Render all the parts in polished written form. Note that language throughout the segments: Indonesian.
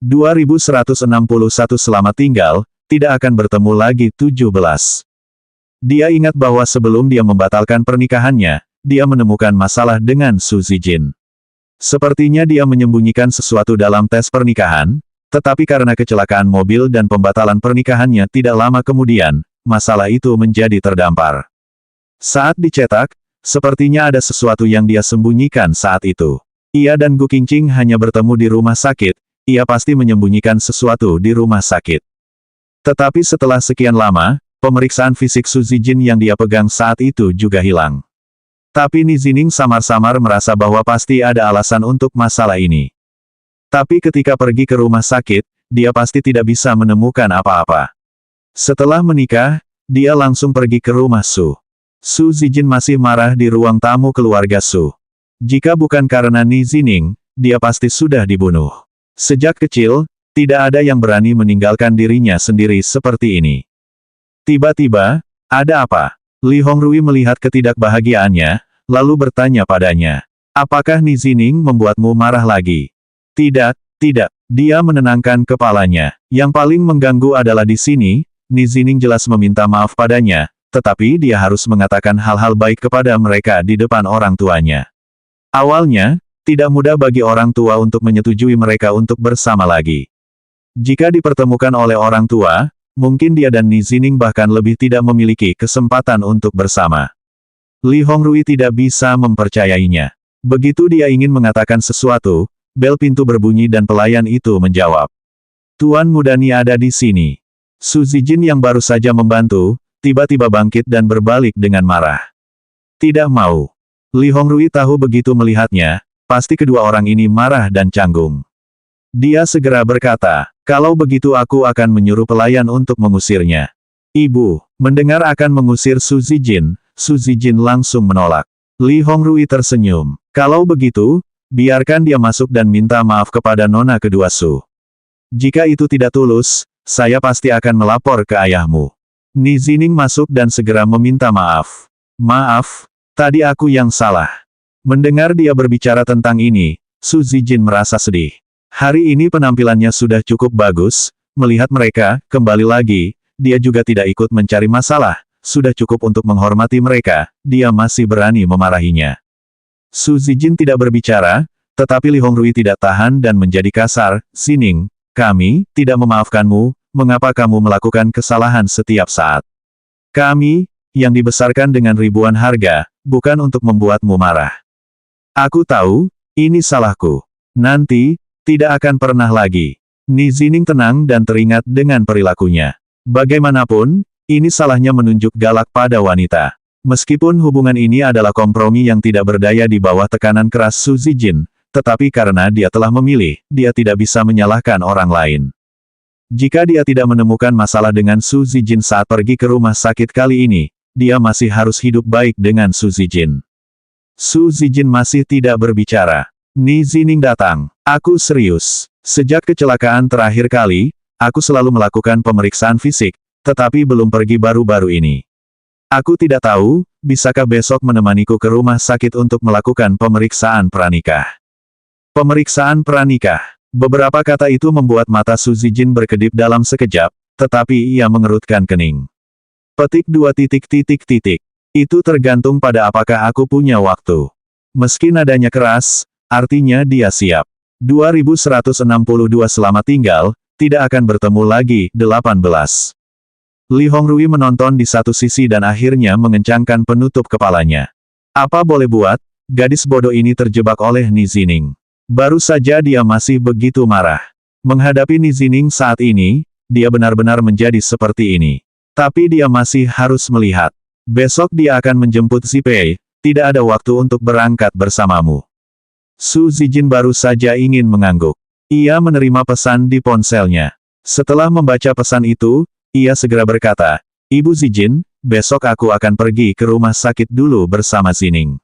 2161 selamat tinggal, tidak akan bertemu lagi 17. Dia ingat bahwa sebelum dia membatalkan pernikahannya, dia menemukan masalah dengan Su Zijin. Sepertinya dia menyembunyikan sesuatu dalam tes pernikahan, tetapi karena kecelakaan mobil dan pembatalan pernikahannya tidak lama kemudian, masalah itu menjadi terdampar. Saat dicetak, sepertinya ada sesuatu yang dia sembunyikan saat itu. Ia dan Gu Qingqing hanya bertemu di rumah sakit, ia pasti menyembunyikan sesuatu di rumah sakit. Tetapi setelah sekian lama, pemeriksaan fisik Su Zijin yang dia pegang saat itu juga hilang. Tapi Ni Zining samar-samar merasa bahwa pasti ada alasan untuk masalah ini. Tapi ketika pergi ke rumah sakit, dia pasti tidak bisa menemukan apa-apa. Setelah menikah, dia langsung pergi ke rumah Su. Su Zijin masih marah di ruang tamu keluarga Su. Jika bukan karena Ni Zining, dia pasti sudah dibunuh. Sejak kecil, tidak ada yang berani meninggalkan dirinya sendiri seperti ini. Tiba-tiba, ada apa? Li Hongrui melihat ketidakbahagiaannya, lalu bertanya padanya. Apakah Ni Zining membuatmu marah lagi? Tidak, tidak. Dia menenangkan kepalanya. Yang paling mengganggu adalah di sini, Ni Zining jelas meminta maaf padanya, tetapi dia harus mengatakan hal-hal baik kepada mereka di depan orang tuanya. Awalnya, tidak mudah bagi orang tua untuk menyetujui mereka untuk bersama lagi. Jika dipertemukan oleh orang tua, mungkin dia dan Ni Zining bahkan lebih tidak memiliki kesempatan untuk bersama. Li Hongrui tidak bisa mempercayainya. Begitu dia ingin mengatakan sesuatu, bel pintu berbunyi dan pelayan itu menjawab. Tuan Muda Ni ada di sini. Su Zijin yang baru saja membantu, tiba-tiba bangkit dan berbalik dengan marah. Tidak mau. Li Hongrui tahu begitu melihatnya, pasti kedua orang ini marah dan canggung. Dia segera berkata, kalau begitu aku akan menyuruh pelayan untuk mengusirnya. Ibu, mendengar akan mengusir Su Zijin langsung menolak. Li Hongrui tersenyum. Kalau begitu, biarkan dia masuk dan minta maaf kepada nona kedua Su. Jika itu tidak tulus, saya pasti akan melapor ke ayahmu. Ni Zining masuk dan segera meminta maaf. Maaf, tadi aku yang salah. Mendengar dia berbicara tentang ini, Su Zijin merasa sedih. Hari ini penampilannya sudah cukup bagus, melihat mereka, kembali lagi, dia juga tidak ikut mencari masalah, sudah cukup untuk menghormati mereka, dia masih berani memarahinya. Su Zijin tidak berbicara, tetapi Li Hongrui tidak tahan dan menjadi kasar, Zining, kami, tidak memaafkanmu, mengapa kamu melakukan kesalahan setiap saat? Kami, yang dibesarkan dengan ribuan harga, bukan untuk membuatmu marah. Aku tahu, ini salahku. Nanti, tidak akan pernah lagi. Ni Zining tenang dan teringat dengan perilakunya. Bagaimanapun, ini salahnya menunjuk galak pada wanita. Meskipun hubungan ini adalah kompromi yang tidak berdaya di bawah tekanan keras Su Zijin, tetapi karena dia telah memilih, dia tidak bisa menyalahkan orang lain. Jika dia tidak menemukan masalah dengan Su Zijin saat pergi ke rumah sakit kali ini, dia masih harus hidup baik dengan Su Zijin. Su Zijin masih tidak berbicara. Ni Zining datang. Aku serius. Sejak kecelakaan terakhir kali, aku selalu melakukan pemeriksaan fisik, tetapi belum pergi baru-baru ini. Aku tidak tahu, bisakah besok menemaniku ke rumah sakit untuk melakukan pemeriksaan pranikah? Pemeriksaan pranikah. Beberapa kata itu membuat mata Su Zijin berkedip dalam sekejap, tetapi ia mengerutkan kening. Petik 2 titik titik titik. Itu tergantung pada apakah aku punya waktu. Meski nadanya keras, artinya dia siap. 2162 selamat tinggal, tidak akan bertemu lagi, 18. Li Hongrui menonton di satu sisi dan akhirnya mengencangkan penutup kepalanya. Apa boleh buat, gadis bodoh ini terjebak oleh Ni Zining. Baru saja dia masih begitu marah. Menghadapi Ni Zining saat ini, dia benar-benar menjadi seperti ini. Tapi dia masih harus melihat. Besok dia akan menjemput Zi Pei, tidak ada waktu untuk berangkat bersamamu. Su Zijin baru saja ingin mengangguk. Ia menerima pesan di ponselnya. Setelah membaca pesan itu, ia segera berkata, Ibu Zijin, besok aku akan pergi ke rumah sakit dulu bersama Zining.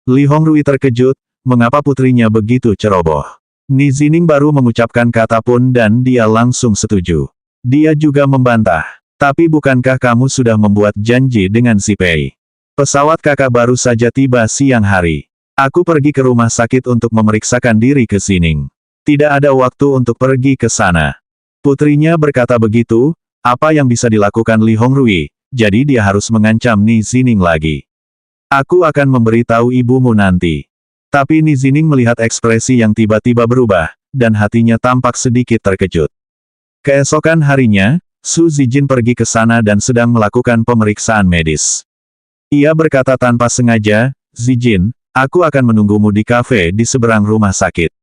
Li Hongrui terkejut, mengapa putrinya begitu ceroboh. Ni Zining baru mengucapkan kata pun dan dia langsung setuju. Dia juga membantah. Tapi bukankah kamu sudah membuat janji dengan Zi Pei? Pesawat kakak baru saja tiba siang hari. Aku pergi ke rumah sakit untuk memeriksakan diri ke Zining. Tidak ada waktu untuk pergi ke sana. Putrinya berkata begitu, apa yang bisa dilakukan Li Hongrui, jadi dia harus mengancam Ni Zining lagi. Aku akan memberitahu ibumu nanti. Tapi Ni Zining melihat ekspresi yang tiba-tiba berubah, dan hatinya tampak sedikit terkejut. Keesokan harinya, Su Zijin pergi ke sana dan sedang melakukan pemeriksaan medis. Ia berkata tanpa sengaja, Zijin, aku akan menunggumu di kafe di seberang rumah sakit.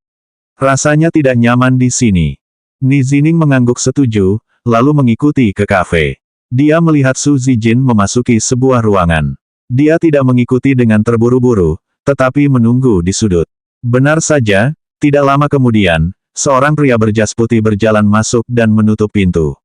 Rasanya tidak nyaman di sini. Ni Zining mengangguk setuju, lalu mengikuti ke kafe. Dia melihat Su Zijin memasuki sebuah ruangan. Dia tidak mengikuti dengan terburu-buru, tetapi menunggu di sudut. Benar saja, tidak lama kemudian, seorang pria berjas putih berjalan masuk dan menutup pintu.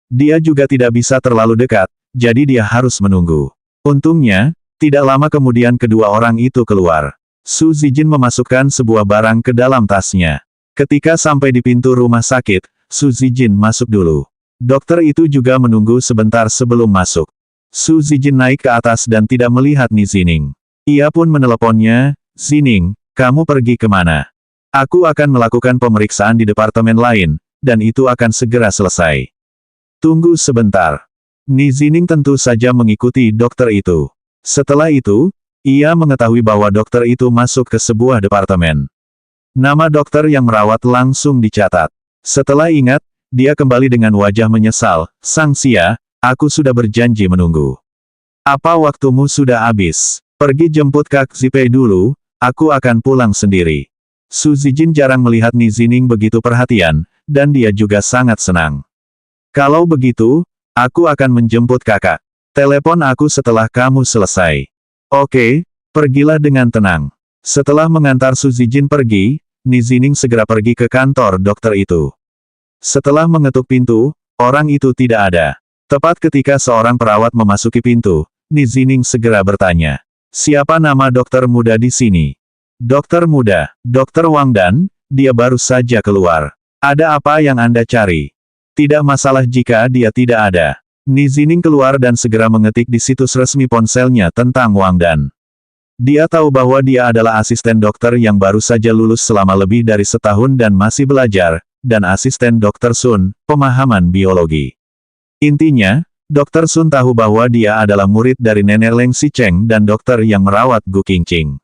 Dia juga tidak bisa terlalu dekat, jadi dia harus menunggu. Untungnya, tidak lama kemudian kedua orang itu keluar. Su Zijin memasukkan sebuah barang ke dalam tasnya. Ketika sampai di pintu rumah sakit, Su Zijin masuk dulu. Dokter itu juga menunggu sebentar sebelum masuk. Su Zijin naik ke atas dan tidak melihat Ni Zining. Ia pun meneleponnya, Zining, kamu pergi kemana? Aku akan melakukan pemeriksaan di departemen lain, dan itu akan segera selesai. Tunggu sebentar. Ni Zining tentu saja mengikuti dokter itu. Setelah itu, ia mengetahui bahwa dokter itu masuk ke sebuah departemen. Nama dokter yang merawat langsung dicatat. Setelah ingat, dia kembali dengan wajah menyesal, Sang Xia, aku sudah berjanji menunggu. Apa waktumu sudah habis? Pergi jemput Kak Zipei dulu, aku akan pulang sendiri. Su Zijin jarang melihat Ni Zining begitu perhatian, dan dia juga sangat senang. Kalau begitu, aku akan menjemput kakak. Telepon aku setelah kamu selesai. Oke, pergilah dengan tenang. Setelah mengantar Su Zijin pergi, Ni Zining segera pergi ke kantor dokter itu. Setelah mengetuk pintu, orang itu tidak ada. Tepat ketika seorang perawat memasuki pintu, Ni Zining segera bertanya, siapa nama dokter muda di sini? Dokter muda, Dokter Wang Dan, dia baru saja keluar. Ada apa yang Anda cari? Tidak masalah jika dia tidak ada. Ni Zining keluar dan segera mengetik di situs resmi ponselnya tentang Wang Dan. Dia tahu bahwa dia adalah asisten dokter yang baru saja lulus selama lebih dari setahun dan masih belajar, dan asisten Dokter Sun, pemahaman biologi. Intinya, Dokter Sun tahu bahwa dia adalah murid dari nenek Leng Xicheng dan dokter yang merawat Gu Qingqing.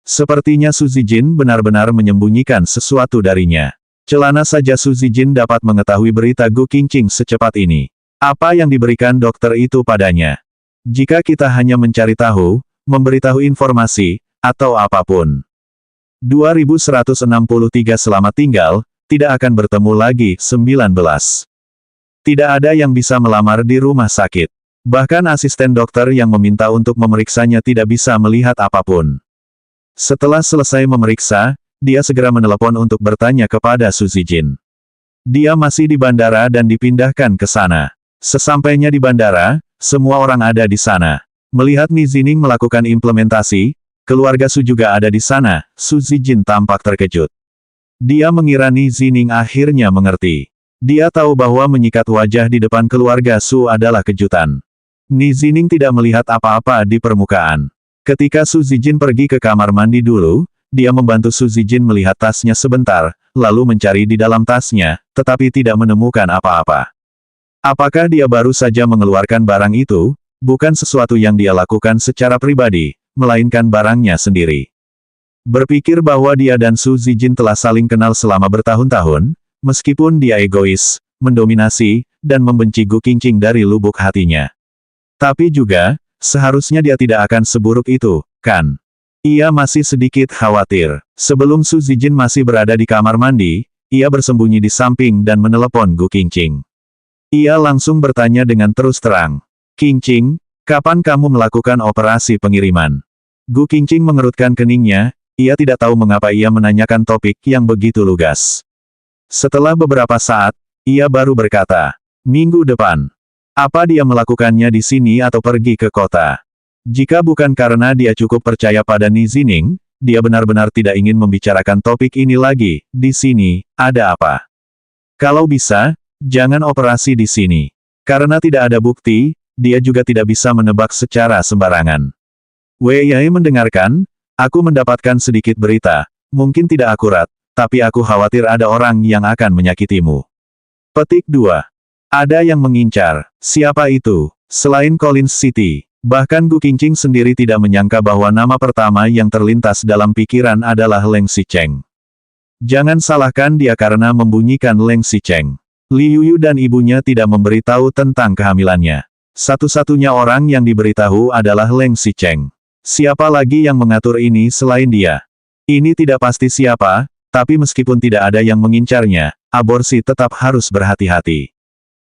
Sepertinya Su Zijin benar-benar menyembunyikan sesuatu darinya. Celana saja Su Zijin dapat mengetahui berita Gu Qingqing secepat ini. Apa yang diberikan dokter itu padanya? Jika kita hanya mencari tahu, memberitahu informasi, atau apapun. 2163 Selamat tinggal, tidak akan bertemu lagi, 19. Tidak ada yang bisa melamar di rumah sakit. Bahkan asisten dokter yang meminta untuk memeriksanya tidak bisa melihat apapun. Setelah selesai memeriksa, dia segera menelepon untuk bertanya kepada Su Zijin. Dia masih di bandara dan dipindahkan ke sana. Sesampainya di bandara, semua orang ada di sana. Melihat Ni Zining melakukan implementasi, keluarga Su juga ada di sana, Su Zijin tampak terkejut. Dia mengira Ni Zining akhirnya mengerti. Dia tahu bahwa menyikat wajah di depan keluarga Su adalah kejutan. Ni Zining tidak melihat apa-apa di permukaan. Ketika Su Zijin pergi ke kamar mandi dulu, dia membantu Su Zijin melihat tasnya sebentar, lalu mencari di dalam tasnya, tetapi tidak menemukan apa-apa. Apakah dia baru saja mengeluarkan barang itu, bukan sesuatu yang dia lakukan secara pribadi, melainkan barangnya sendiri. Berpikir bahwa dia dan Su Zijin telah saling kenal selama bertahun-tahun, meskipun dia egois, mendominasi, dan membenci Gu Qingqing dari lubuk hatinya. Tapi juga, seharusnya dia tidak akan seburuk itu, kan? Ia masih sedikit khawatir. Sebelum Su Zijin masih berada di kamar mandi, ia bersembunyi di samping dan menelepon Gu Qingqing. Ia langsung bertanya dengan terus terang. Qingqing, kapan kamu melakukan operasi pengiriman? Gu Qingqing mengerutkan keningnya, ia tidak tahu mengapa ia menanyakan topik yang begitu lugas. Setelah beberapa saat, ia baru berkata, minggu depan. Apa dia melakukannya di sini atau pergi ke kota? Jika bukan karena dia cukup percaya pada Ni Zining, dia benar-benar tidak ingin membicarakan topik ini lagi. Di sini, ada apa? Kalau bisa, jangan operasi di sini. Karena tidak ada bukti, dia juga tidak bisa menebak secara sembarangan. Wei Yai mendengarkan, aku mendapatkan sedikit berita, mungkin tidak akurat, tapi aku khawatir ada orang yang akan menyakitimu. Petik 2. Ada yang mengincar. Siapa itu? Selain Collins City. Bahkan Gu Qingqing sendiri tidak menyangka bahwa nama pertama yang terlintas dalam pikiran adalah Leng Xicheng. Jangan salahkan dia karena membunyikan Leng Xicheng. Li Yuyu dan ibunya tidak memberitahu tentang kehamilannya. Satu-satunya orang yang diberitahu adalah Leng Xicheng. Siapa lagi yang mengatur ini selain dia? Ini tidak pasti siapa, tapi meskipun tidak ada yang mengincarnya, aborsi tetap harus berhati-hati.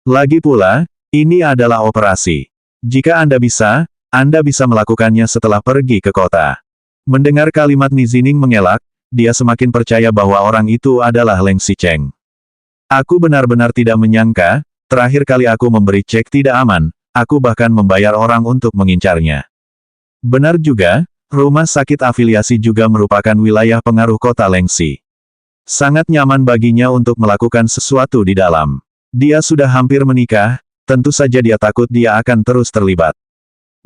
Lagi pula, ini adalah operasi. Jika Anda bisa melakukannya setelah pergi ke kota. Mendengar kalimat Nizining mengelak, dia semakin percaya bahwa orang itu adalah Leng Xicheng. Aku benar-benar tidak menyangka, terakhir kali aku memberi cek tidak aman, aku bahkan membayar orang untuk mengincarnya. Benar juga, rumah sakit afiliasi juga merupakan wilayah pengaruh kota Lengxi. Sangat nyaman baginya untuk melakukan sesuatu di dalam. Dia sudah hampir menikah, tentu saja dia takut dia akan terus terlibat.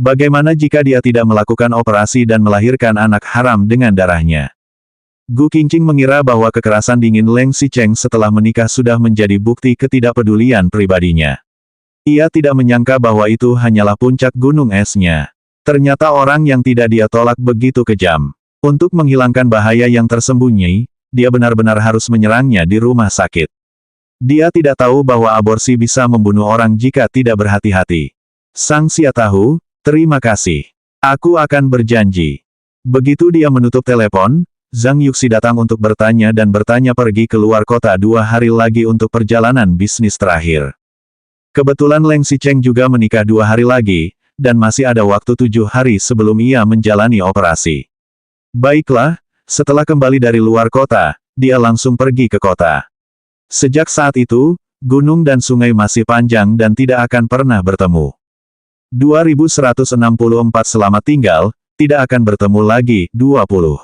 Bagaimana jika dia tidak melakukan operasi dan melahirkan anak haram dengan darahnya? Gu Qingqing mengira bahwa kekerasan dingin Leng Xicheng setelah menikah sudah menjadi bukti ketidakpedulian pribadinya. Ia tidak menyangka bahwa itu hanyalah puncak gunung esnya. Ternyata orang yang tidak dia tolak begitu kejam. Untuk menghilangkan bahaya yang tersembunyi, dia benar-benar harus menyerangnya di rumah sakit. Dia tidak tahu bahwa aborsi bisa membunuh orang jika tidak berhati-hati. Sang Xia tahu, terima kasih. Aku akan berjanji. Begitu dia menutup telepon, Zhang Yuxi datang untuk bertanya dan bertanya pergi keluar kota 2 hari lagi untuk perjalanan bisnis terakhir. Kebetulan Leng Xicheng juga menikah 2 hari lagi, dan masih ada waktu 7 hari sebelum ia menjalani operasi. Baiklah, setelah kembali dari luar kota, dia langsung pergi ke kota. Sejak saat itu, gunung dan sungai masih panjang dan tidak akan pernah bertemu. 2164 selamat tinggal, tidak akan bertemu lagi, 20.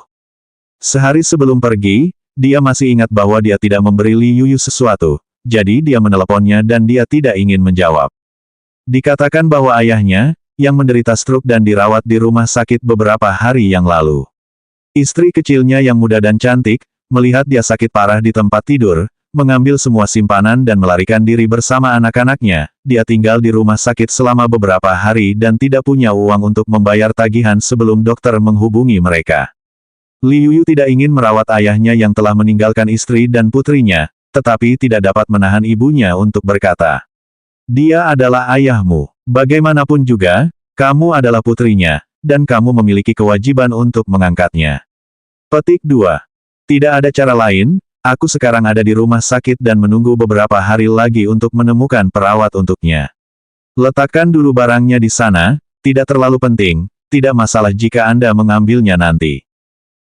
Sehari sebelum pergi, dia masih ingat bahwa dia tidak memberi Li Yuyu sesuatu, jadi dia meneleponnya dan dia tidak ingin menjawab. Dikatakan bahwa ayahnya, yang menderita stroke dan dirawat di rumah sakit beberapa hari yang lalu. Istri kecilnya yang muda dan cantik, melihat dia sakit parah di tempat tidur, mengambil semua simpanan dan melarikan diri bersama anak-anaknya. Dia tinggal di rumah sakit selama beberapa hari dan tidak punya uang untuk membayar tagihan sebelum dokter menghubungi mereka. Li Yuyu tidak ingin merawat ayahnya yang telah meninggalkan istri dan putrinya, tetapi tidak dapat menahan ibunya untuk berkata, "Dia adalah ayahmu. Bagaimanapun juga, kamu adalah putrinya, dan kamu memiliki kewajiban untuk mengangkatnya." Petik 2. Tidak ada cara lain. Aku sekarang ada di rumah sakit dan menunggu beberapa hari lagi untuk menemukan perawat untuknya. Letakkan dulu barangnya di sana, tidak terlalu penting, tidak masalah jika Anda mengambilnya nanti.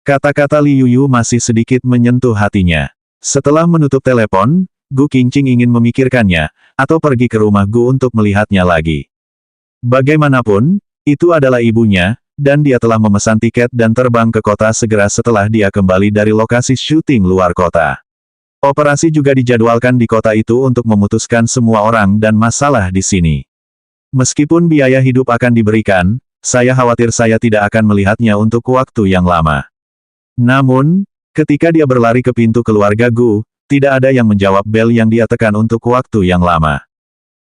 Kata-kata Li Yuyu masih sedikit menyentuh hatinya. Setelah menutup telepon, Gu Qingqing ingin memikirkannya, atau pergi ke rumah Gu untuk melihatnya lagi. Bagaimanapun, itu adalah ibunya, dan dia telah memesan tiket dan terbang ke kota segera setelah dia kembali dari lokasi syuting luar kota. Operasi juga dijadwalkan di kota itu untuk memutuskan semua orang dan masalah di sini. Meskipun biaya hidup akan diberikan, saya khawatir saya tidak akan melihatnya untuk waktu yang lama. Namun, ketika dia berlari ke pintu keluarga Gu, tidak ada yang menjawab bel yang dia tekan untuk waktu yang lama.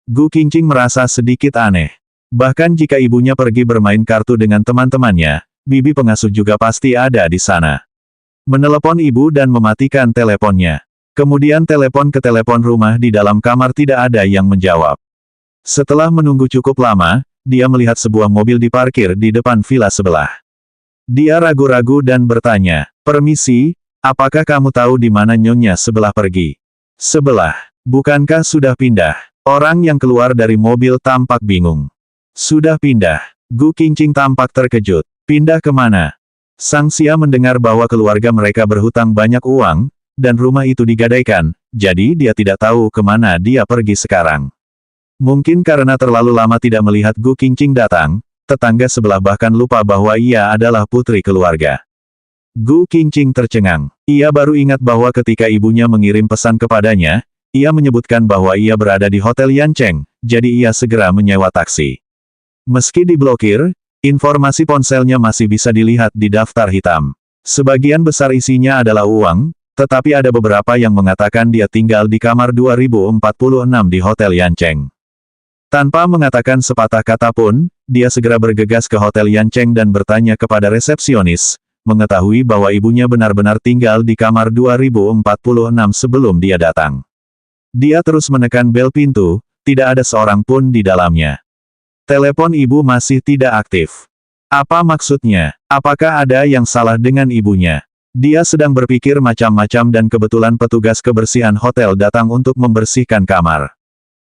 Gu Qingqing merasa sedikit aneh. Bahkan jika ibunya pergi bermain kartu dengan teman-temannya, bibi pengasuh juga pasti ada di sana. Menelepon ibu dan mematikan teleponnya. Kemudian telepon ke telepon rumah di dalam kamar tidak ada yang menjawab. Setelah menunggu cukup lama, dia melihat sebuah mobil diparkir di depan villa sebelah. Dia ragu-ragu dan bertanya, "Permisi, apakah kamu tahu di mana nyonya sebelah pergi?" "Sebelah? Bukankah sudah pindah?" Orang yang keluar dari mobil tampak bingung. "Sudah pindah." Gu Qingqing tampak terkejut. "Pindah kemana?" Sang Xia mendengar bahwa keluarga mereka berhutang banyak uang, dan rumah itu digadaikan, jadi dia tidak tahu kemana dia pergi sekarang. Mungkin karena terlalu lama tidak melihat Gu Qingqing datang, tetangga sebelah bahkan lupa bahwa ia adalah putri keluarga. Gu Qingqing tercengang. Ia baru ingat bahwa ketika ibunya mengirim pesan kepadanya, ia menyebutkan bahwa ia berada di Hotel Yancheng, jadi ia segera menyewa taksi. Meski diblokir, informasi ponselnya masih bisa dilihat di daftar hitam. Sebagian besar isinya adalah uang, Tetapi ada beberapa yang mengatakan dia tinggal di kamar 2046 di Hotel Yancheng. Tanpa mengatakan sepatah kata pun, dia segera bergegas ke Hotel Yancheng dan bertanya kepada resepsionis, mengetahui bahwa ibunya benar-benar tinggal di kamar 2046 sebelum dia datang. Dia terus menekan bel pintu, tidak ada seorang pun di dalamnya. Telepon ibu masih tidak aktif. Apa maksudnya? Apakah ada yang salah dengan ibunya? Dia sedang berpikir macam-macam dan kebetulan petugas kebersihan hotel datang untuk membersihkan kamar.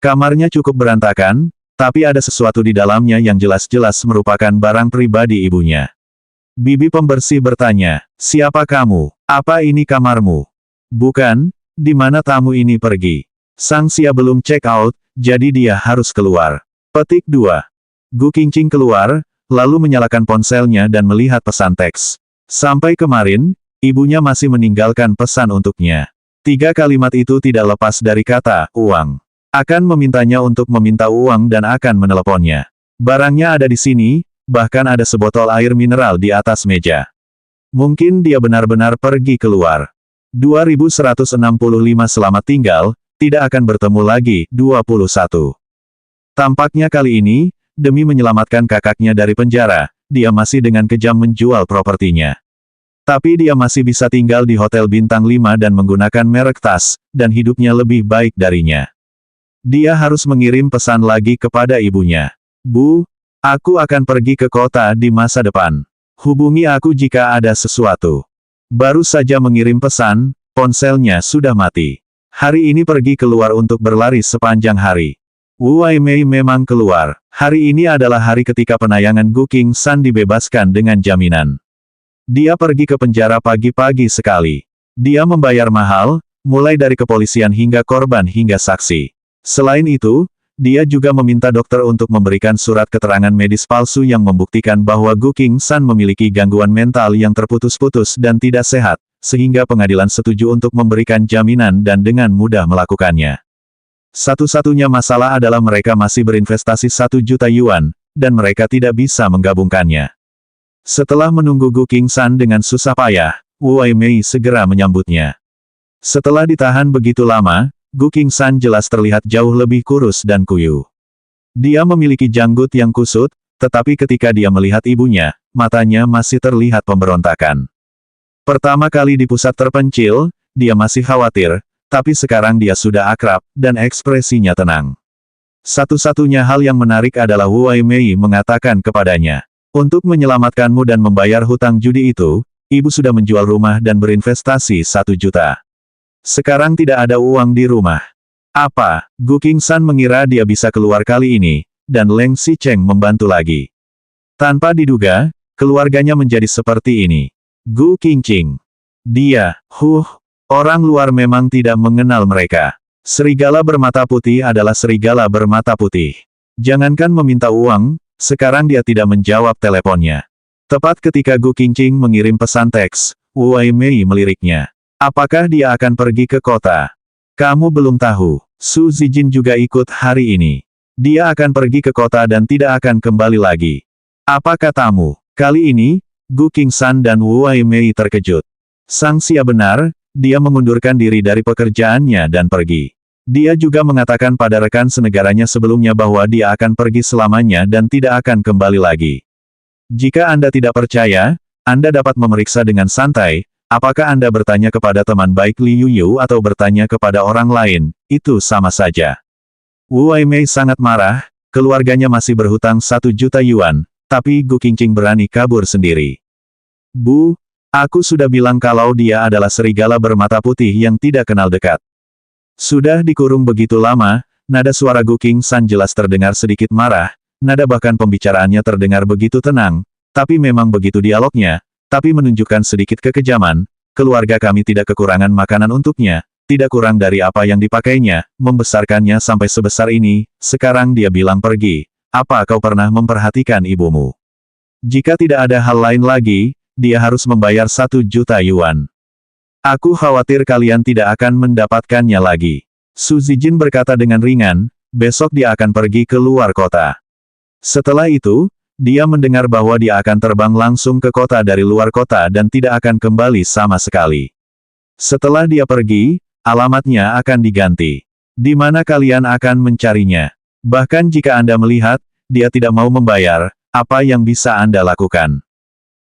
Kamarnya cukup berantakan, tapi ada sesuatu di dalamnya yang jelas-jelas merupakan barang pribadi ibunya. Bibi pembersih bertanya, "Siapa kamu? Apa ini kamarmu?" "Bukan, di mana tamu ini pergi?" "Sang Xia belum check out, jadi dia harus keluar." Petik 2. Gu Qingqing keluar, lalu menyalakan ponselnya dan melihat pesan teks. Sampai kemarin, ibunya masih meninggalkan pesan untuknya. 3 kalimat itu tidak lepas dari kata, uang. Akan memintanya untuk meminta uang dan akan meneleponnya. Barangnya ada di sini, bahkan ada sebotol air mineral di atas meja. Mungkin dia benar-benar pergi keluar. 2165 selamat tinggal, tidak akan bertemu lagi, 21. Tampaknya kali ini, demi menyelamatkan kakaknya dari penjara, dia masih dengan kejam menjual propertinya. Tapi dia masih bisa tinggal di hotel bintang 5 dan menggunakan merek tas, dan hidupnya lebih baik darinya. Dia harus mengirim pesan lagi kepada ibunya. "Bu, aku akan pergi ke kota di masa depan. Hubungi aku jika ada sesuatu." Baru saja mengirim pesan, ponselnya sudah mati. Hari ini pergi keluar untuk berlari sepanjang hari. Wu Waimei memang keluar. Hari ini adalah hari ketika penayangan Gu Qingsan dibebaskan dengan jaminan. Dia pergi ke penjara pagi-pagi sekali. Dia membayar mahal, mulai dari kepolisian hingga korban hingga saksi. Selain itu, dia juga meminta dokter untuk memberikan surat keterangan medis palsu yang membuktikan bahwa Gu Qingsan memiliki gangguan mental yang terputus-putus dan tidak sehat, sehingga pengadilan setuju untuk memberikan jaminan dan dengan mudah melakukannya. Satu-satunya masalah adalah mereka masih berinvestasi 1 juta yuan, dan mereka tidak bisa menggabungkannya. Setelah menunggu Gu Qingsan dengan susah payah, Wu Waimei segera menyambutnya. Setelah ditahan begitu lama, Gu Qingsan jelas terlihat jauh lebih kurus dan kuyu. Dia memiliki janggut yang kusut, tetapi ketika dia melihat ibunya, matanya masih terlihat pemberontakan. Pertama kali di pusat terpencil, dia masih khawatir, tapi sekarang dia sudah akrab, dan ekspresinya tenang. Satu-satunya hal yang menarik adalah Wu Waimei mengatakan kepadanya, "Untuk menyelamatkanmu dan membayar hutang judi itu, ibu sudah menjual rumah dan berinvestasi 1 juta. Sekarang tidak ada uang di rumah." "Apa?" Gu Qingsan mengira dia bisa keluar kali ini, dan Leng Xicheng membantu lagi. Tanpa diduga, keluarganya menjadi seperti ini. Gu Qingqing. Dia, orang luar memang tidak mengenal mereka. Serigala bermata putih adalah serigala bermata putih. Jangankan meminta uang, sekarang dia tidak menjawab teleponnya. Tepat ketika Gu Qingqing mengirim pesan teks, Wu Waimei meliriknya. "Apakah dia akan pergi ke kota?" "Kamu belum tahu. Su Zijin juga ikut hari ini. Dia akan pergi ke kota dan tidak akan kembali lagi." "Apa katamu?" Kali ini, Gu Qingsan dan Wu Waimei terkejut. Sang Xia benar, dia mengundurkan diri dari pekerjaannya dan pergi. Dia juga mengatakan pada rekan senegaranya sebelumnya bahwa dia akan pergi selamanya dan tidak akan kembali lagi. Jika Anda tidak percaya, Anda dapat memeriksa dengan santai, apakah Anda bertanya kepada teman baik Li Yuyu atau bertanya kepada orang lain, itu sama saja. Wu Waimei sangat marah, keluarganya masih berhutang 1 juta yuan, tapi Gu Qingqing berani kabur sendiri. "Bu, aku sudah bilang kalau dia adalah serigala bermata putih yang tidak kenal dekat." Sudah dikurung begitu lama, nada suara Gu Qingsan jelas terdengar sedikit marah, nada bahkan pembicaraannya terdengar begitu tenang, tapi memang begitu dialognya, tapi menunjukkan sedikit kekejaman. "Keluarga kami tidak kekurangan makanan untuknya, tidak kurang dari apa yang dipakainya, membesarkannya sampai sebesar ini, sekarang dia bilang pergi. Apa kau pernah memperhatikan ibumu? Jika tidak ada hal lain lagi, dia harus membayar 1 juta yuan. Aku khawatir kalian tidak akan mendapatkannya lagi." Su Zijin berkata dengan ringan, besok dia akan pergi ke luar kota. Setelah itu, dia mendengar bahwa dia akan terbang langsung ke kota dari luar kota dan tidak akan kembali sama sekali. Setelah dia pergi, alamatnya akan diganti. Di mana kalian akan mencarinya? Bahkan jika Anda melihat, dia tidak mau membayar, apa yang bisa Anda lakukan?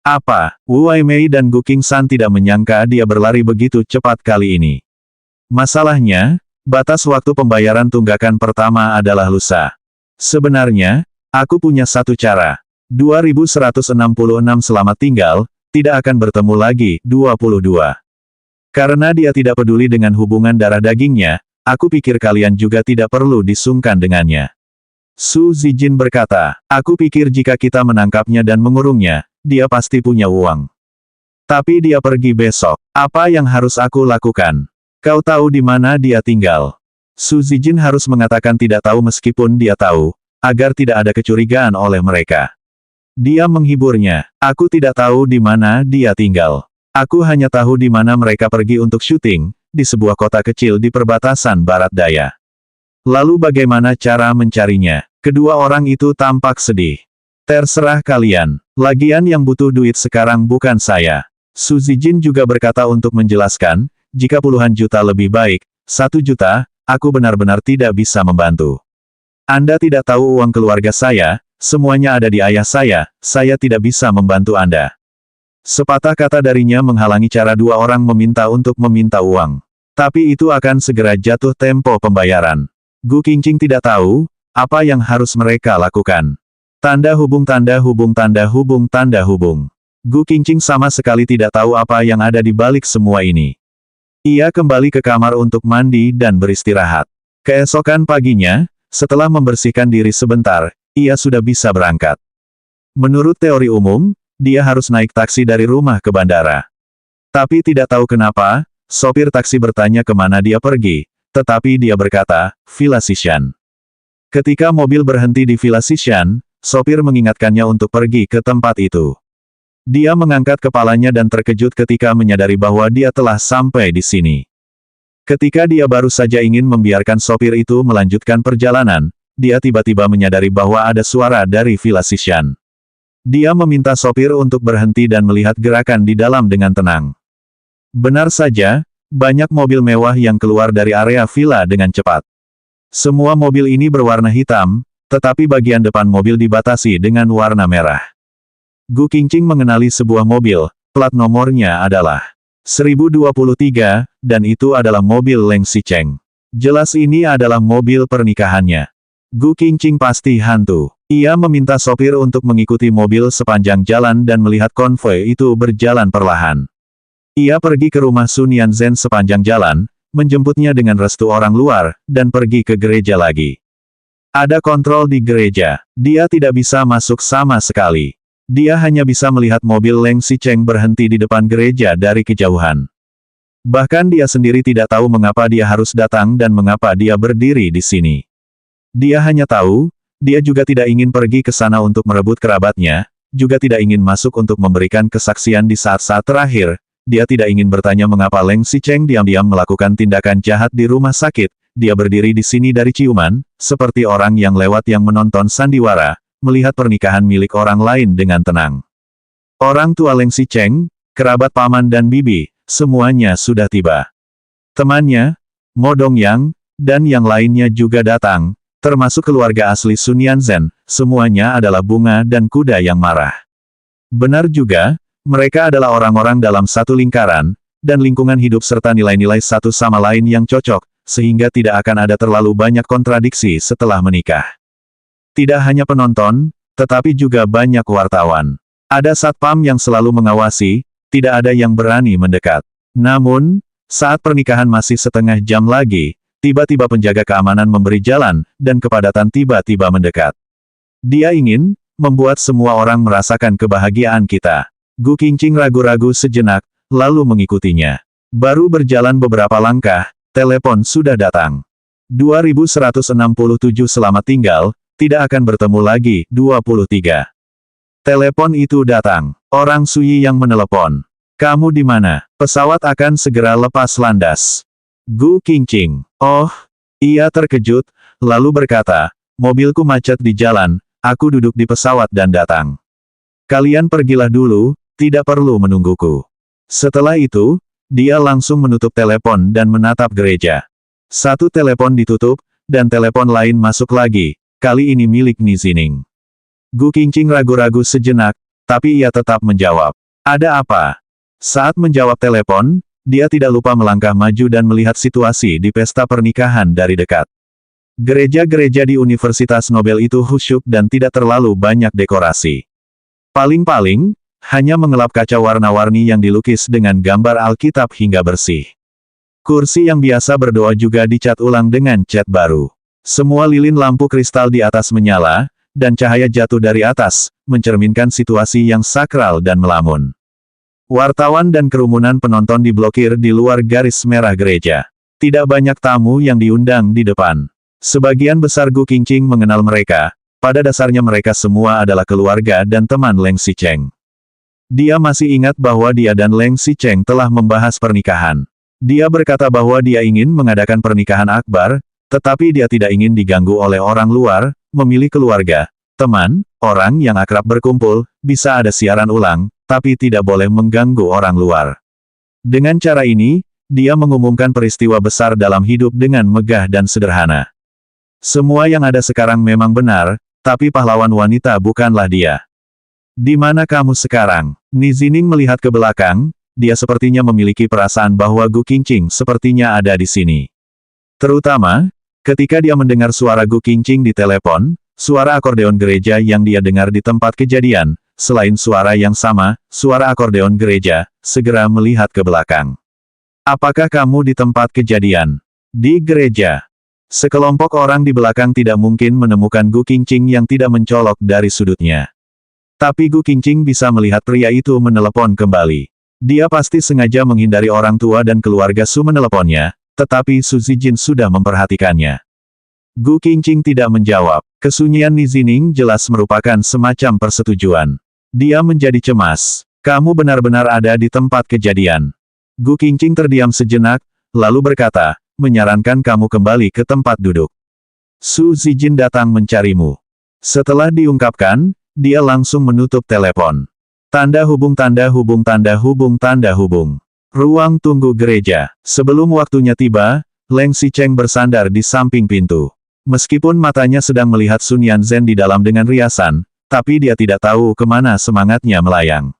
Apa? Wu Waimei dan Gu Qingsan tidak menyangka dia berlari begitu cepat kali ini. Masalahnya, batas waktu pembayaran tunggakan pertama adalah lusa. Sebenarnya, aku punya satu cara. 2166 selamat tinggal, tidak akan bertemu lagi, 22. Karena dia tidak peduli dengan hubungan darah dagingnya, aku pikir kalian juga tidak perlu disungkan dengannya. Su Zijin berkata, aku pikir jika kita menangkapnya dan mengurungnya, dia pasti punya uang. Tapi dia pergi besok. Apa yang harus aku lakukan? Kau tahu di mana dia tinggal? Su Zijin harus mengatakan tidak tahu meskipun dia tahu, agar tidak ada kecurigaan oleh mereka. Dia menghiburnya. Aku tidak tahu di mana dia tinggal. Aku hanya tahu di mana mereka pergi untuk syuting, di sebuah kota kecil di perbatasan barat daya. Lalu bagaimana cara mencarinya? Kedua orang itu tampak sedih. Terserah kalian. Lagian yang butuh duit sekarang bukan saya. Su Zijin juga berkata untuk menjelaskan, jika puluhan juta lebih baik, 1 juta, aku benar-benar tidak bisa membantu. Anda tidak tahu uang keluarga saya, semuanya ada di ayah saya tidak bisa membantu Anda. Sepatah kata darinya menghalangi cara dua orang meminta untuk meminta uang. Tapi itu akan segera jatuh tempo pembayaran. Gu Qingqing tidak tahu, apa yang harus mereka lakukan. Tanda hubung tanda hubung tanda hubung tanda hubung. Gu Qingqing sama sekali tidak tahu apa yang ada di balik semua ini. Ia kembali ke kamar untuk mandi dan beristirahat. Keesokan paginya, setelah membersihkan diri sebentar, ia sudah bisa berangkat. Menurut teori umum, dia harus naik taksi dari rumah ke bandara. Tapi tidak tahu kenapa, sopir taksi bertanya kemana dia pergi, tetapi dia berkata, Villa Sishan. Ketika mobil berhenti di Villa Sishan, sopir mengingatkannya untuk pergi ke tempat itu. Dia mengangkat kepalanya dan terkejut ketika menyadari bahwa dia telah sampai di sini. Ketika dia baru saja ingin membiarkan sopir itu melanjutkan perjalanan, dia tiba-tiba menyadari bahwa ada suara dari Villa Sishan. Dia meminta sopir untuk berhenti dan melihat gerakan di dalam dengan tenang. Benar saja, banyak mobil mewah yang keluar dari area villa dengan cepat. Semua mobil ini berwarna hitam, tetapi bagian depan mobil dibatasi dengan warna merah. Gu Qingqing mengenali sebuah mobil, plat nomornya adalah 1023, dan itu adalah mobil Leng Xicheng. Jelas ini adalah mobil pernikahannya. Gu Qingqing pasti hantu. Ia meminta sopir untuk mengikuti mobil sepanjang jalan dan melihat konvoi itu berjalan perlahan. Ia pergi ke rumah Sun Yanzhen sepanjang jalan, menjemputnya dengan restu orang luar, dan pergi ke gereja lagi. Ada kontrol di gereja. Dia tidak bisa masuk sama sekali. Dia hanya bisa melihat mobil Leng Xicheng berhenti di depan gereja dari kejauhan. Bahkan dia sendiri tidak tahu mengapa dia harus datang dan mengapa dia berdiri di sini. Dia hanya tahu, dia juga tidak ingin pergi ke sana untuk merebut kerabatnya, juga tidak ingin masuk untuk memberikan kesaksian di saat-saat terakhir. Dia tidak ingin bertanya mengapa Leng Xicheng diam-diam melakukan tindakan jahat di rumah sakit. Dia berdiri di sini dari ciuman, seperti orang yang lewat yang menonton sandiwara, melihat pernikahan milik orang lain dengan tenang. Orang tua Leng Xicheng, kerabat paman dan bibi, semuanya sudah tiba. Temannya, Mo Dongyang, dan yang lainnya juga datang, termasuk keluarga asli Sun Yanzhen, semuanya adalah bunga dan kuda yang marah. Benar juga, mereka adalah orang-orang dalam satu lingkaran, dan lingkungan hidup serta nilai-nilai satu sama lain yang cocok, sehingga tidak akan ada terlalu banyak kontradiksi setelah menikah. Tidak hanya penonton, tetapi juga banyak wartawan. Ada satpam yang selalu mengawasi, tidak ada yang berani mendekat. Namun, saat pernikahan masih setengah jam lagi, tiba-tiba penjaga keamanan memberi jalan, dan kepadatan tiba-tiba mendekat. Dia ingin membuat semua orang merasakan kebahagiaan kita. Gu Qingqing ragu-ragu sejenak, lalu mengikutinya. Baru berjalan beberapa langkah, telepon sudah datang. 2167 selamat tinggal, tidak akan bertemu lagi, 23. Telepon itu datang. Orang Suyi yang menelepon. Kamu di mana? Pesawat akan segera lepas landas. Gu Qingqing. Oh, ia terkejut, lalu berkata, mobilku macet di jalan, aku duduk di pesawat dan datang. Kalian pergilah dulu, tidak perlu menungguku. Setelah itu, Dia langsung menutup telepon dan menatap gereja. Satu telepon ditutup, dan telepon lain masuk lagi, kali ini milik Nizining. Gu Qingqing ragu-ragu sejenak, tapi ia tetap menjawab. Ada apa? Saat menjawab telepon, dia tidak lupa melangkah maju dan melihat situasi di pesta pernikahan dari dekat. Gereja-gereja di Universitas Nobel itu khusyuk dan tidak terlalu banyak dekorasi. Paling-paling, hanya mengelap kaca warna-warni yang dilukis dengan gambar Alkitab hingga bersih. Kursi yang biasa berdoa juga dicat ulang dengan cat baru. Semua lilin lampu kristal di atas menyala, dan cahaya jatuh dari atas, mencerminkan situasi yang sakral dan melamun. Wartawan dan kerumunan penonton diblokir di luar garis merah gereja. Tidak banyak tamu yang diundang di depan. Sebagian besar Gu Qingqing mengenal mereka, pada dasarnya mereka semua adalah keluarga dan teman Leng Xicheng. Dia masih ingat bahwa dia dan Leng Xicheng telah membahas pernikahan. Dia berkata bahwa dia ingin mengadakan pernikahan akbar, tetapi dia tidak ingin diganggu oleh orang luar, memilih keluarga, teman, orang yang akrab berkumpul, bisa ada siaran ulang, tapi tidak boleh mengganggu orang luar. Dengan cara ini, dia mengumumkan peristiwa besar dalam hidup dengan megah dan sederhana. Semua yang ada sekarang memang benar, tapi pahlawan wanita bukanlah dia. Di mana kamu sekarang? Nizining melihat ke belakang, dia sepertinya memiliki perasaan bahwa Gu Qingqing sepertinya ada di sini. Terutama, ketika dia mendengar suara Gu Qingqing di telepon, suara akordeon gereja yang dia dengar di tempat kejadian, selain suara yang sama, suara akordeon gereja, segera melihat ke belakang. Apakah kamu di tempat kejadian? Di gereja. Sekelompok orang di belakang tidak mungkin menemukan Gu Qingqing yang tidak mencolok dari sudutnya. Tapi Gu Qingqing bisa melihat pria itu menelepon kembali. Dia pasti sengaja menghindari orang tua dan keluarga Su meneleponnya, tetapi Su Zijin sudah memperhatikannya. Gu Qingqing tidak menjawab. Kesunyian Nizining jelas merupakan semacam persetujuan. Dia menjadi cemas. Kamu benar-benar ada di tempat kejadian. Gu Qingqing terdiam sejenak, lalu berkata, menyarankan kamu kembali ke tempat duduk. Su Zijin datang mencarimu. Setelah diungkapkan, dia langsung menutup telepon. Tanda hubung tanda hubung tanda hubung tanda hubung. Ruang tunggu gereja. Sebelum waktunya tiba, Leng Xicheng bersandar di samping pintu. Meskipun matanya sedang melihat Sun Yanzhen di dalam dengan riasan, tapi dia tidak tahu kemana semangatnya melayang.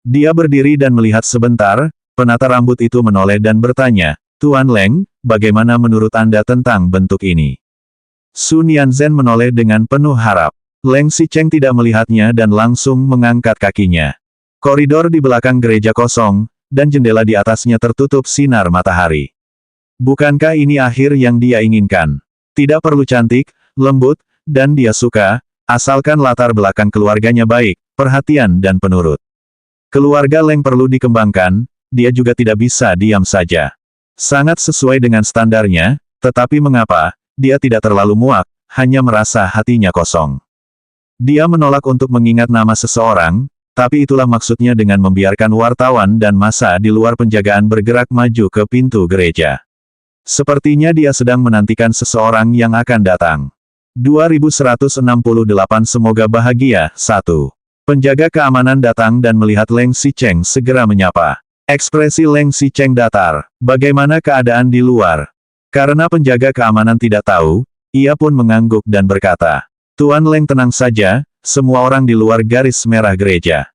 Dia berdiri dan melihat sebentar, penata rambut itu menoleh dan bertanya, Tuan Leng, bagaimana menurut Anda tentang bentuk ini? Sun Yanzhen menoleh dengan penuh harap. Leng Xicheng tidak melihatnya dan langsung mengangkat kakinya. Koridor di belakang gereja kosong, dan jendela di atasnya tertutup sinar matahari. Bukankah ini akhir yang dia inginkan? Tidak perlu cantik, lembut, dan dia suka, asalkan latar belakang keluarganya baik, perhatian dan penurut. Keluarga Leng perlu dikembangkan, dia juga tidak bisa diam saja. Sangat sesuai dengan standarnya, tetapi mengapa, dia tidak terlalu muak, hanya merasa hatinya kosong. Dia menolak untuk mengingat nama seseorang, tapi itulah maksudnya dengan membiarkan wartawan dan massa di luar penjagaan bergerak maju ke pintu gereja. Sepertinya dia sedang menantikan seseorang yang akan datang. 2168 Semoga bahagia. 1. Penjaga keamanan datang dan melihat Leng Xicheng segera menyapa. Ekspresi Leng Xicheng datar. Bagaimana keadaan di luar? Karena penjaga keamanan tidak tahu, ia pun mengangguk dan berkata, Tuan Leng tenang saja, semua orang di luar garis merah gereja.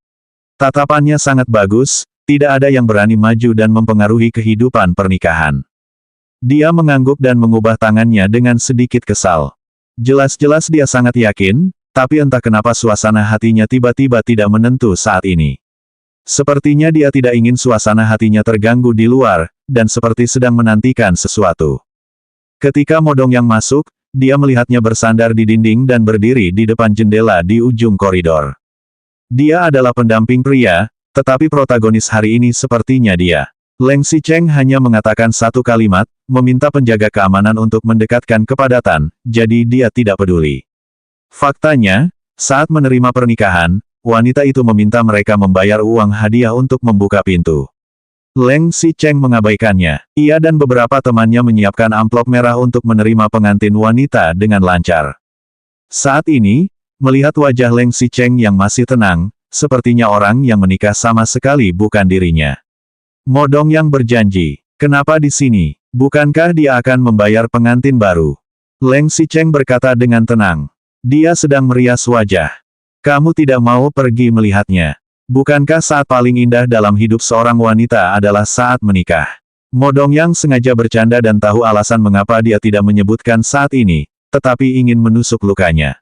Tatapannya sangat bagus, tidak ada yang berani maju dan mempengaruhi kehidupan pernikahan. Dia mengangguk dan mengubah tangannya dengan sedikit kesal. Jelas-jelas dia sangat yakin, tapi entah kenapa suasana hatinya tiba-tiba tidak menentu saat ini. Sepertinya dia tidak ingin suasana hatinya terganggu di luar, dan seperti sedang menantikan sesuatu. Ketika Modong yang masuk, dia melihatnya bersandar di dinding dan berdiri di depan jendela di ujung koridor. Dia adalah pendamping pria, tetapi protagonis hari ini sepertinya dia. Leng Xicheng hanya mengatakan satu kalimat, meminta penjaga keamanan untuk mendekatkan kepadatan, jadi dia tidak peduli. Faktanya, saat menerima pernikahan, wanita itu meminta mereka membayar uang hadiah untuk membuka pintu. Leng Xicheng mengabaikannya. Ia dan beberapa temannya menyiapkan amplop merah untuk menerima pengantin wanita dengan lancar. Saat ini, melihat wajah Leng Xicheng yang masih tenang, sepertinya orang yang menikah sama sekali bukan dirinya. Mo Dongyang berjanji. Kenapa di sini? Bukankah dia akan membayar pengantin baru? Leng Xicheng berkata dengan tenang. Dia sedang merias wajah. Kamu tidak mau pergi melihatnya. Bukankah saat paling indah dalam hidup seorang wanita adalah saat menikah? Mo Dongyang sengaja bercanda dan tahu alasan mengapa dia tidak menyebutkan saat ini, tetapi ingin menusuk lukanya.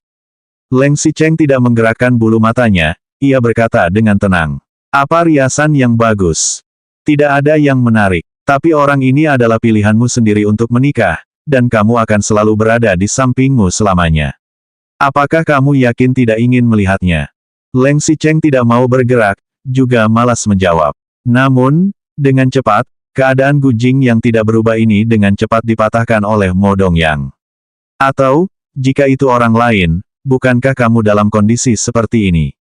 Leng Xicheng tidak menggerakkan bulu matanya, ia berkata dengan tenang. Apa riasan yang bagus? Tidak ada yang menarik, tapi orang ini adalah pilihanmu sendiri untuk menikah, dan kamu akan selalu berada di sampingmu selamanya. Apakah kamu yakin tidak ingin melihatnya? Leng Xicheng tidak mau bergerak, juga malas menjawab. Namun, dengan cepat, keadaan Gu Jing yang tidak berubah ini dengan cepat dipatahkan oleh Mo Dongyang. Atau, jika itu orang lain, bukankah kamu dalam kondisi seperti ini?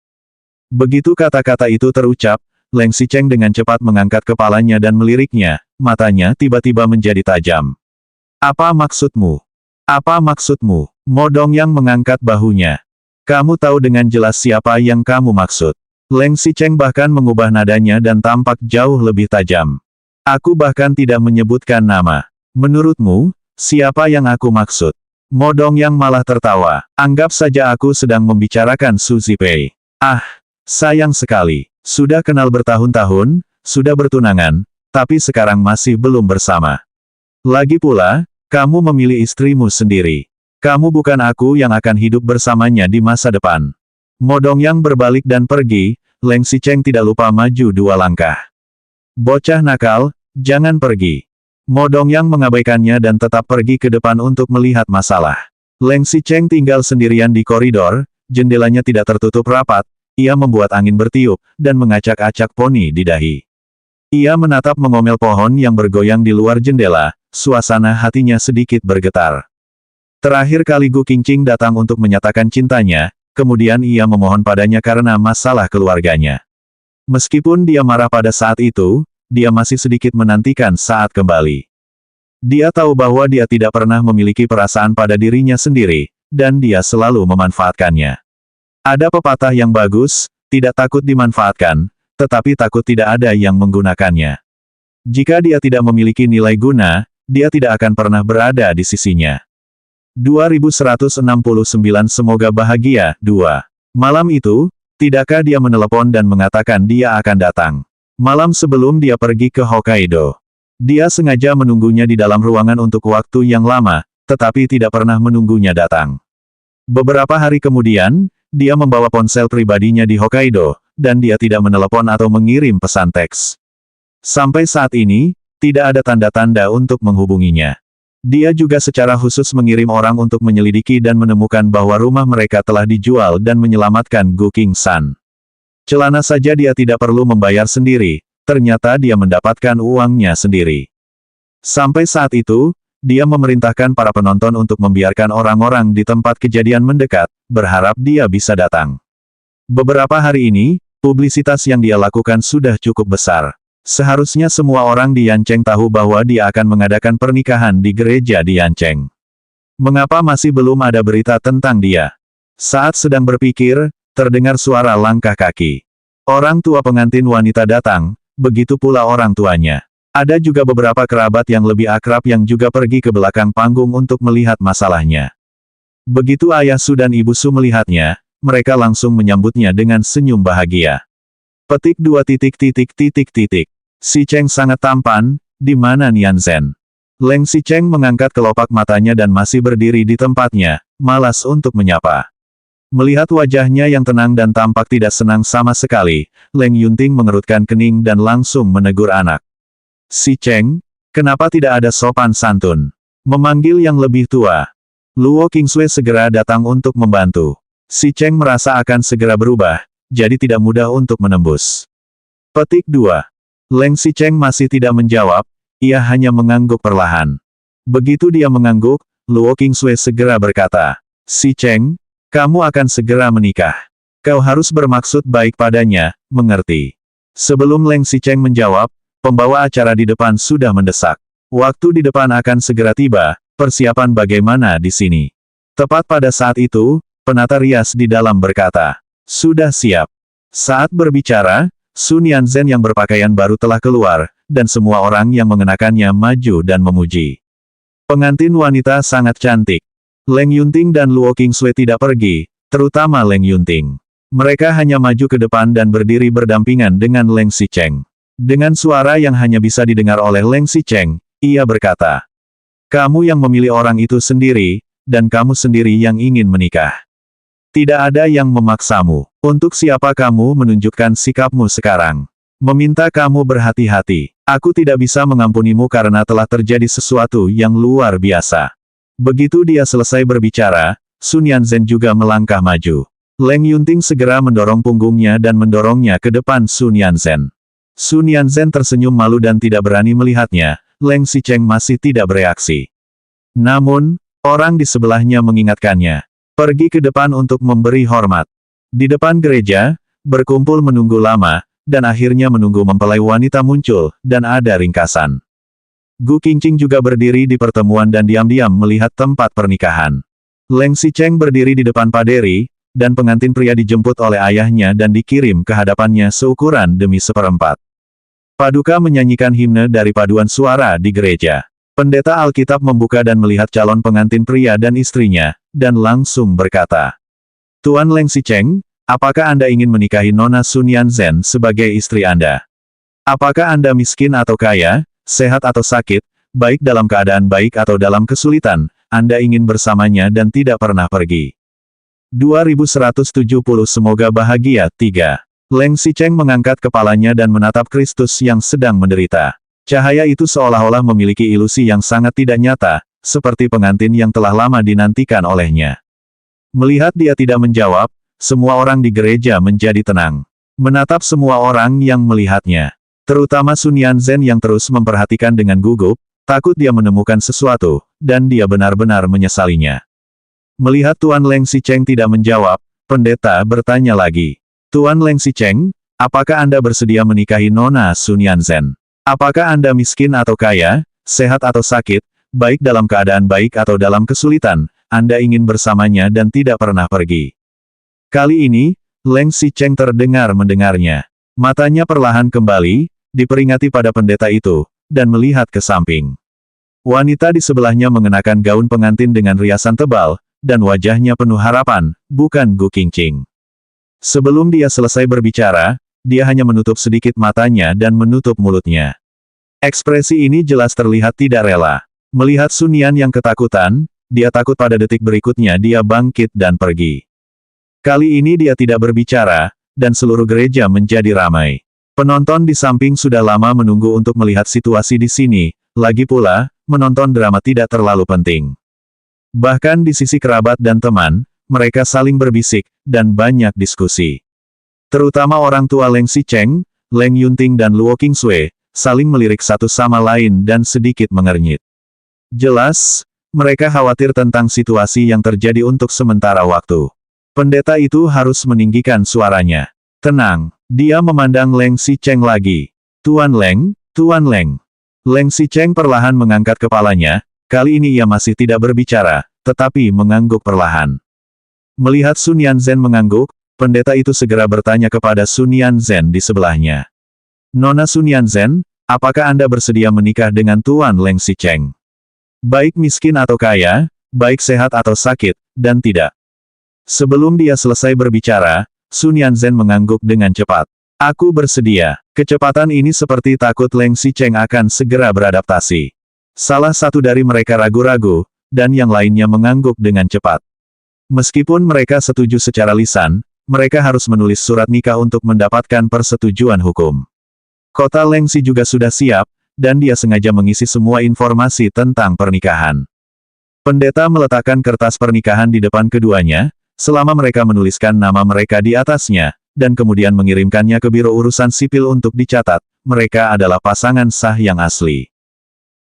Begitu kata-kata itu terucap, Leng Xicheng dengan cepat mengangkat kepalanya dan meliriknya, matanya tiba-tiba menjadi tajam. Apa maksudmu? Apa maksudmu? Mo Dongyang mengangkat bahunya. Kamu tahu dengan jelas siapa yang kamu maksud. Leng Xicheng bahkan mengubah nadanya dan tampak jauh lebih tajam. Aku bahkan tidak menyebutkan nama. Menurutmu, siapa yang aku maksud? Mo Dongyang malah tertawa. Anggap saja aku sedang membicarakan Su Zipei. Ah, sayang sekali. Sudah kenal bertahun-tahun, sudah bertunangan, tapi sekarang masih belum bersama. Lagi pula, kamu memilih istrimu sendiri. Kamu bukan aku yang akan hidup bersamanya di masa depan. Mo Dongyang berbalik dan pergi, Leng Xicheng tidak lupa maju 2 langkah. Bocah nakal, jangan pergi. Mo Dongyang mengabaikannya dan tetap pergi ke depan untuk melihat masalah. Leng Xicheng tinggal sendirian di koridor, jendelanya tidak tertutup rapat. Ia membuat angin bertiup, dan mengacak-acak poni di dahi. Ia menatap mengomel pohon yang bergoyang di luar jendela, suasana hatinya sedikit bergetar. Terakhir kali Gu Qingqing datang untuk menyatakan cintanya, kemudian ia memohon padanya karena masalah keluarganya. Meskipun dia marah pada saat itu, dia masih sedikit menantikan saat kembali. Dia tahu bahwa dia tidak pernah memiliki perasaan pada dirinya sendiri, dan dia selalu memanfaatkannya. Ada pepatah yang bagus, tidak takut dimanfaatkan, tetapi takut tidak ada yang menggunakannya. Jika dia tidak memiliki nilai guna, dia tidak akan pernah berada di sisinya. 2169 Semoga bahagia, 2. Malam itu, tidakkah dia menelepon dan mengatakan dia akan datang? Malam sebelum dia pergi ke Hokkaido. Dia sengaja menunggunya di dalam ruangan untuk waktu yang lama, tetapi tidak pernah menunggunya datang. Beberapa hari kemudian, dia membawa ponsel pribadinya di Hokkaido, dan dia tidak menelepon atau mengirim pesan teks. Sampai saat ini, tidak ada tanda-tanda untuk menghubunginya. Dia juga secara khusus mengirim orang untuk menyelidiki dan menemukan bahwa rumah mereka telah dijual dan menyelamatkan Gu Qingsan. Celana saja dia tidak perlu membayar sendiri, ternyata dia mendapatkan uangnya sendiri. Sampai saat itu, dia memerintahkan para penonton untuk membiarkan orang-orang di tempat kejadian mendekat, berharap dia bisa datang. Beberapa hari ini, publisitas yang dia lakukan sudah cukup besar. Seharusnya semua orang di Yancheng tahu bahwa dia akan mengadakan pernikahan di gereja di Yancheng. Mengapa masih belum ada berita tentang dia? Saat sedang berpikir, terdengar suara langkah kaki. Orang tua pengantin wanita datang, begitu pula orang tuanya. Ada juga beberapa kerabat yang lebih akrab yang juga pergi ke belakang panggung untuk melihat masalahnya. Begitu ayah Su dan ibu Su melihatnya, mereka langsung menyambutnya dengan senyum bahagia. Petik 2. Xicheng sangat tampan, di mana Nian Zhen? Leng Xicheng mengangkat kelopak matanya dan masih berdiri di tempatnya, malas untuk menyapa. Melihat wajahnya yang tenang dan tampak tidak senang sama sekali, Leng Yunting mengerutkan kening dan langsung menegur anak. Xicheng, kenapa tidak ada sopan santun? Memanggil yang lebih tua. Luo Qingsui segera datang untuk membantu. Xicheng merasa akan segera berubah, jadi tidak mudah untuk menembus. Petik 2. Leng Xicheng masih tidak menjawab, ia hanya mengangguk perlahan. Begitu dia mengangguk, Luo Qingsui segera berkata, Xicheng, kamu akan segera menikah. Kau harus bermaksud baik padanya, mengerti? Sebelum Leng Xicheng menjawab, pembawa acara di depan sudah mendesak. Waktu di depan akan segera tiba, persiapan bagaimana di sini? Tepat pada saat itu, penata rias di dalam berkata, sudah siap. Saat berbicara, Sun Yanzhen yang berpakaian baru telah keluar, dan semua orang yang mengenakannya maju dan memuji. Pengantin wanita sangat cantik. Leng Yunting dan Luo Qingsui tidak pergi, terutama Leng Yunting. Mereka hanya maju ke depan dan berdiri berdampingan dengan Leng Xicheng. Dengan suara yang hanya bisa didengar oleh Leng Xicheng, ia berkata, "Kamu yang memilih orang itu sendiri, dan kamu sendiri yang ingin menikah. Tidak ada yang memaksamu. Untuk siapa kamu menunjukkan sikapmu sekarang? Meminta kamu berhati-hati. Aku tidak bisa mengampunimu karena telah terjadi sesuatu yang luar biasa." Begitu dia selesai berbicara, Sun Yanzhen juga melangkah maju. Leng Yunting segera mendorong punggungnya dan mendorongnya ke depan Sun Yanzhen. Sun Yanzhen tersenyum malu dan tidak berani melihatnya. Leng Xicheng masih tidak bereaksi. Namun, orang di sebelahnya mengingatkannya. Pergi ke depan untuk memberi hormat. Di depan gereja, berkumpul menunggu lama, dan akhirnya menunggu mempelai wanita muncul, dan ada ringkasan. Gu Qingqing juga berdiri di pertemuan dan diam-diam melihat tempat pernikahan. Leng Xicheng berdiri di depan paderi, dan pengantin pria dijemput oleh ayahnya dan dikirim ke hadapannya seukuran demi seperempat. Paduka menyanyikan himne dari paduan suara di gereja. Pendeta Alkitab membuka dan melihat calon pengantin pria dan istrinya, dan langsung berkata, "Tuan Leng Xicheng, apakah Anda ingin menikahi Nona Sun Yanzhen sebagai istri Anda? Apakah Anda miskin atau kaya, sehat atau sakit, baik dalam keadaan baik atau dalam kesulitan, Anda ingin bersamanya dan tidak pernah pergi?" 2170 Semoga bahagia. 3. Leng Xicheng mengangkat kepalanya dan menatap Kristus yang sedang menderita. Cahaya itu seolah-olah memiliki ilusi yang sangat tidak nyata, seperti pengantin yang telah lama dinantikan olehnya. Melihat dia tidak menjawab, semua orang di gereja menjadi tenang. Menatap semua orang yang melihatnya. Terutama Sun Yanzhen yang terus memperhatikan dengan gugup, takut dia menemukan sesuatu, dan dia benar-benar menyesalinya. Melihat Tuan Leng Xicheng tidak menjawab, pendeta bertanya lagi. "Tuan Leng Xicheng, apakah Anda bersedia menikahi Nona Sun Yanzhen? Apakah Anda miskin atau kaya, sehat atau sakit, baik dalam keadaan baik atau dalam kesulitan, Anda ingin bersamanya dan tidak pernah pergi?" Kali ini, Leng Xicheng terdengar mendengarnya. Matanya perlahan kembali, diperingati pada pendeta itu, dan melihat ke samping. Wanita di sebelahnya mengenakan gaun pengantin dengan riasan tebal, dan wajahnya penuh harapan, bukan Gu Qingqing. Sebelum dia selesai berbicara, dia hanya menutup sedikit matanya dan menutup mulutnya. Ekspresi ini jelas terlihat tidak rela. Melihat Sun Yan yang ketakutan, dia takut pada detik berikutnya dia bangkit dan pergi. Kali ini dia tidak berbicara, dan seluruh gereja menjadi ramai. Penonton di samping sudah lama menunggu untuk melihat situasi di sini, lagi pula, menonton drama tidak terlalu penting. Bahkan di sisi kerabat dan teman, mereka saling berbisik, dan banyak diskusi. Terutama orang tua Leng Xicheng, Leng Yunting dan Luo Qingsui, saling melirik satu sama lain dan sedikit mengernyit. Jelas, mereka khawatir tentang situasi yang terjadi untuk sementara waktu. Pendeta itu harus meninggikan suaranya. "Tenang," dia memandang Leng Xicheng lagi. "Tuan Leng, Tuan Leng." Leng Xicheng perlahan mengangkat kepalanya, kali ini ia masih tidak berbicara, tetapi mengangguk perlahan. Melihat Sun Yanzhen mengangguk, pendeta itu segera bertanya kepada Sun Yanzhen di sebelahnya. "Nona Sun Yanzhen, apakah Anda bersedia menikah dengan Tuan Leng Xicheng? Baik miskin atau kaya, baik sehat atau sakit, dan tidak." Sebelum dia selesai berbicara, Sun Yanzhen mengangguk dengan cepat. "Aku bersedia." Kecepatan ini seperti takut Leng Xicheng akan segera beradaptasi. Salah satu dari mereka ragu-ragu, dan yang lainnya mengangguk dengan cepat. Meskipun mereka setuju secara lisan, mereka harus menulis surat nikah untuk mendapatkan persetujuan hukum. Kota Lengxi juga sudah siap, dan dia sengaja mengisi semua informasi tentang pernikahan. Pendeta meletakkan kertas pernikahan di depan keduanya, selama mereka menuliskan nama mereka di atasnya, dan kemudian mengirimkannya ke Biro Urusan Sipil untuk dicatat, mereka adalah pasangan sah yang asli.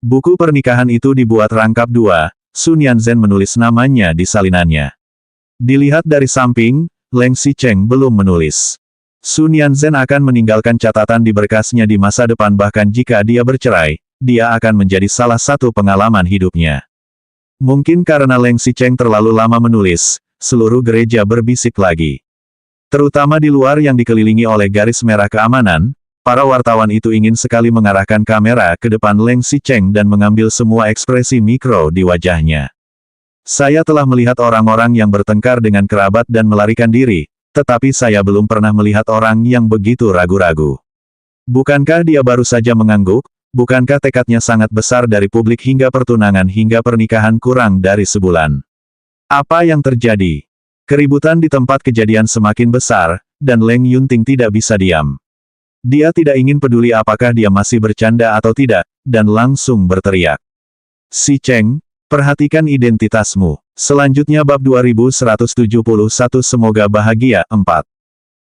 Buku pernikahan itu dibuat rangkap dua, Sun Yanzhen menulis namanya di salinannya. Dilihat dari samping, Leng Xicheng belum menulis. Sun Yanzhen akan meninggalkan catatan di berkasnya di masa depan bahkan jika dia bercerai, dia akan menjadi salah satu pengalaman hidupnya. Mungkin karena Leng Xicheng terlalu lama menulis, seluruh gereja berbisik lagi. Terutama di luar yang dikelilingi oleh garis merah keamanan, para wartawan itu ingin sekali mengarahkan kamera ke depan Leng Xicheng dan mengambil semua ekspresi mikro di wajahnya. Saya telah melihat orang-orang yang bertengkar dengan kerabat dan melarikan diri, tetapi saya belum pernah melihat orang yang begitu ragu-ragu. Bukankah dia baru saja mengangguk? Bukankah tekadnya sangat besar dari publik hingga pertunangan hingga pernikahan kurang dari sebulan? Apa yang terjadi? Keributan di tempat kejadian semakin besar, dan Leng Yunting tidak bisa diam. Dia tidak ingin peduli apakah dia masih bercanda atau tidak, dan langsung berteriak. Xicheng, perhatikan identitasmu. Selanjutnya bab 2171 semoga bahagia, 4.